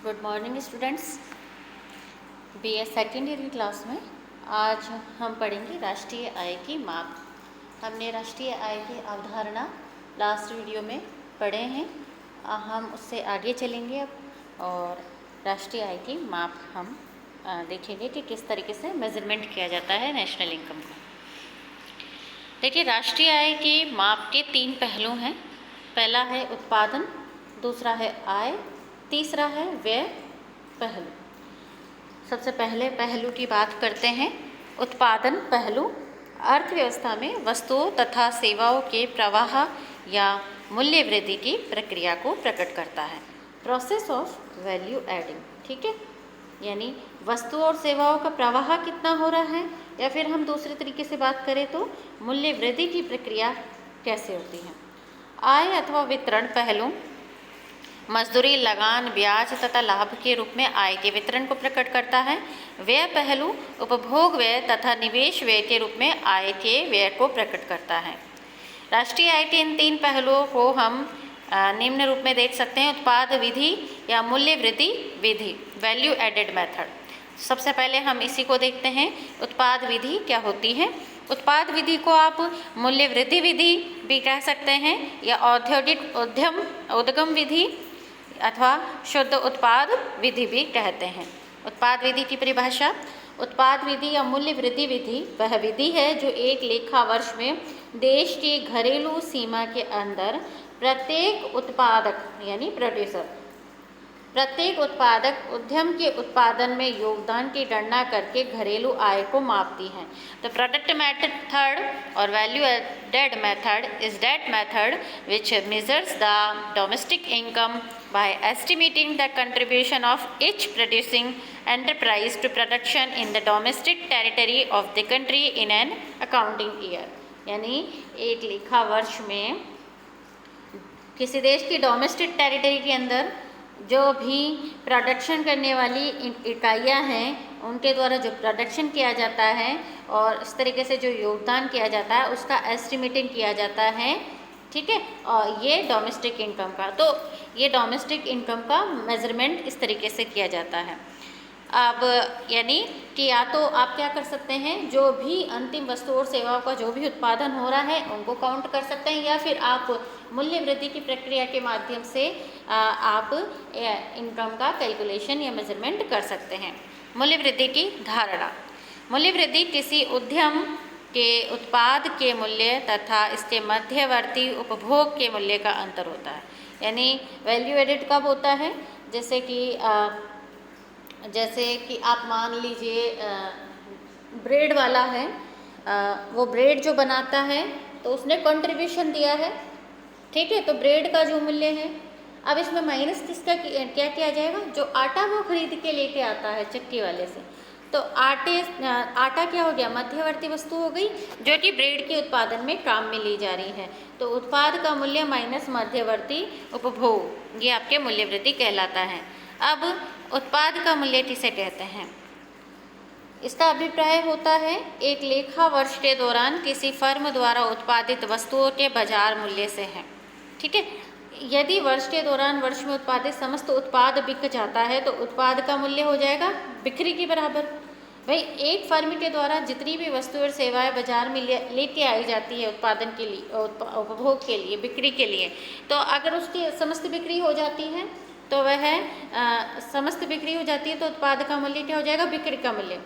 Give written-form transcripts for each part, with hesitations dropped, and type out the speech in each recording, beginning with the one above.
Good morning students. BA second year की class में आज हम पढ़ेंगे राष्ट्रीय आय की माप। हमने राष्ट्रीय आय की अवधारणा लास्ट वीडियो में पढ़े हैं। हम उससे आगे चलेंगे अब और राष्ट्रीय आय की माप हम देखेंगे कि किस तरीके से मेजरमेंट किया जाता है नेशनल इनकम को। देखिए, राष्ट्रीय आय की माप के 3 पहलू हैं। पहला है उत्पादन, दूसरा है आय, तीसरा है व्यय पहलू। सबसे पहले पहलू की बात करते हैं। उत्पादन पहलू अर्थव्यवस्था में वस्तुओं तथा सेवाओं के प्रवाह या मूल्य वृद्धि की प्रक्रिया को प्रकट करता है। प्रोसेस ऑफ वैल्यू एडिंग, ठीक है, यानी वस्तुओं और सेवाओं का प्रवाह कितना हो रहा है, या फिर हम दूसरे तरीके से बात करें तो मूल्य वृद्धि की प्रक्रिया कैसे होती है। आय अथवा वितरण पहलू मजदूरी, लगान, ब्याज तथा लाभ के रूप में आय के वितरण को प्रकट करता है। व्यय पहलू उपभोग व्यय तथा निवेश व्यय के रूप में आय के व्यय को प्रकट करता है। राष्ट्रीय आय के इन 3 पहलुओं को हम निम्न रूप में देख सकते हैं। उत्पाद विधि या मूल्य वृद्धि विधि, वैल्यू एडेड मेथड। सबसे पहले हम इसी को देखते हैं। उत्पाद विधि क्या होती है। उत्पाद विधि को आप मूल्य वृद्धि विधि भी कह सकते हैं या औद्योगिक उद्गम विधि अथवा शुद्ध उत्पाद विधि भी कहते हैं। उत्पाद विधि की परिभाषा। उत्पाद विधि या मूल्य वृद्धि विधि वह विधि है जो एक लेखा वर्ष में देश की घरेलू सीमा के अंदर प्रत्येक उत्पादक यानी प्रोड्यूसर, प्रत्येक उत्पादक उद्यम के उत्पादन में योगदान की गणना करके घरेलू आय को मापती है। तो प्रोडक्ट मेथड और value added method is that method which measures the domestic income by estimating the contribution of each producing enterprise to production in the domestic territory of the country in an accounting year. यानी एक लेखा वर्ष में किसी देश की domestic territory के अंदर जो भी प्रोडक्शन करने वाली इकाइयाँ हैं उनके द्वारा जो प्रोडक्शन किया जाता है और इस तरीके से जो योगदान किया जाता है उसका एस्टिमेटिंग किया जाता है, ठीक है। और ये डोमेस्टिक इनकम का, तो ये डोमेस्टिक इनकम का मेजरमेंट इस तरीके से किया जाता है। अब यानी कि या तो आप क्या कर सकते हैं, जो भी अंतिम वस्तु और सेवाओं का जो भी उत्पादन हो रहा है उनको काउंट कर सकते हैं, या फिर आप मूल्य वृद्धि की प्रक्रिया के माध्यम से आप इनकम का कैलकुलेशन या मेजरमेंट कर सकते हैं। मूल्य वृद्धि की धारणा। मूल्य वृद्धि किसी उद्यम के उत्पाद के मूल्य तथा इसके मध्यवर्ती उपभोग के मूल्य का अंतर होता है। यानी वैल्यू एडेड कब होता है, जैसे कि आप मान लीजिए ब्रेड वाला है, वो ब्रेड जो बनाता है तो उसने कंट्रीब्यूशन दिया है, ठीक है, तो ब्रेड का जो मूल्य है। अब इसमें माइनस किसका क्या किया जाएगा, जो आटा वो खरीद के लेके आता है चक्की वाले से, तो आटा क्या हो गया, मध्यवर्ती वस्तु हो गई जो कि ब्रेड के उत्पादन में काम में ली जा रही है। तो उत्पाद का मूल्य माइनस मध्यवर्ती उपभोग, ये आपके मूल्य वृद्धि कहलाता है। अब उत्पाद का मूल्य किसे कहते हैं, इसका अभिप्राय होता है एक लेखा वर्ष के दौरान किसी फर्म द्वारा उत्पादित वस्तुओं के बाजार मूल्य से है, ठीक है। यदि वर्ष के दौरान वर्ष में उत्पादित समस्त उत्पाद बिक जाता है तो उत्पाद का मूल्य हो जाएगा बिक्री के बराबर। भाई, एक फर्म के द्वारा जितनी भी वस्तुएं और सेवाएं बाजार में लेके आई जाती है उत्पादन के लिए, उपभोग के लिए, बिक्री के लिए, तो अगर उसकी समस्त बिक्री हो जाती है तो वह समस्त बिक्री हो जाती है तो उत्पाद का मूल्य क्या हो जाएगा, बिक्री का मूल्य,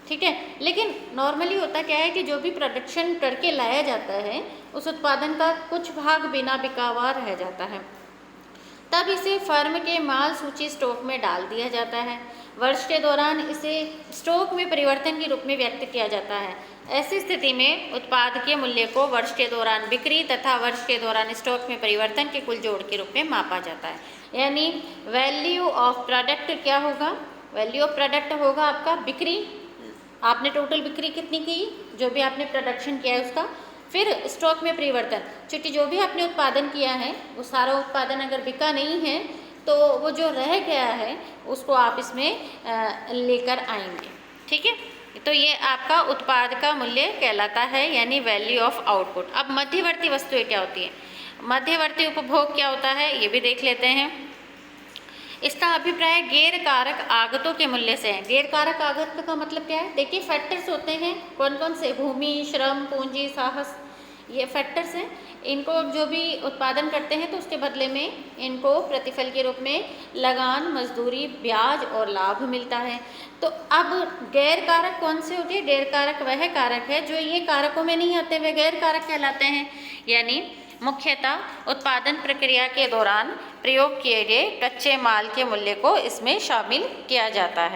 ठीक है। लेकिन नॉर्मली होता क्या है कि जो भी प्रोडक्शन करके लाया जाता है उस उत्पादन का कुछ भाग बिना बिका हुआ रह जाता है, तब इसे फर्म के माल सूची स्टॉक में डाल दिया जाता है। वर्ष के दौरान इसे स्टॉक में परिवर्तन के रूप में व्यक्त किया जाता है। ऐसी स्थिति में उत्पाद के मूल्य को वर्ष के दौरान बिक्री तथा वर्ष के दौरान स्टॉक में परिवर्तन के कुल जोड़ के रूप में मापा जाता है। यानी वैल्यू ऑफ प्रोडक्ट क्या होगा, वैल्यू ऑफ प्रोडक्ट होगा आपका बिक्री, आपने टोटल बिक्री कितनी की, जो भी आपने प्रोडक्शन किया है उसका, फिर स्टॉक में परिवर्तन, क्योंकि जो भी आपने उत्पादन किया है वो सारा उत्पादन अगर बिका नहीं है तो वो जो रह गया है उसको आप इसमें लेकर आएंगे, ठीक है। तो ये आपका उत्पाद का मूल्य कहलाता है, यानी वैल्यू ऑफ आउटपुट। अब मध्यवर्ती वस्तुएं क्या होती हैं, मध्यवर्ती उपभोग क्या होता है ये भी देख लेते हैं। इसका अभिप्राय गैर कारक आगतों के मूल्य से है। गैर कारक आगत का मतलब क्या है? देखिए फैक्टर्स होते हैं कौन कौन से, भूमि, श्रम, पूंजी, साहस, ये फैक्टर्स हैं। इनको जो भी उत्पादन करते हैं तो उसके बदले में इनको प्रतिफल के रूप में लगान, मजदूरी, ब्याज और लाभ मिलता है। तो अब गैर कारक कौन से हो गए? गैर कारक वह कारक है जो ये कारकों में नहीं आते, वे गैर कारक कहलाते हैं। यानी मुख्यतः उत्पादन प्रक्रिया के दौरान प्रयोग किए गए कच्चे माल के मूल्य को इसमें शामिल किया जाता है।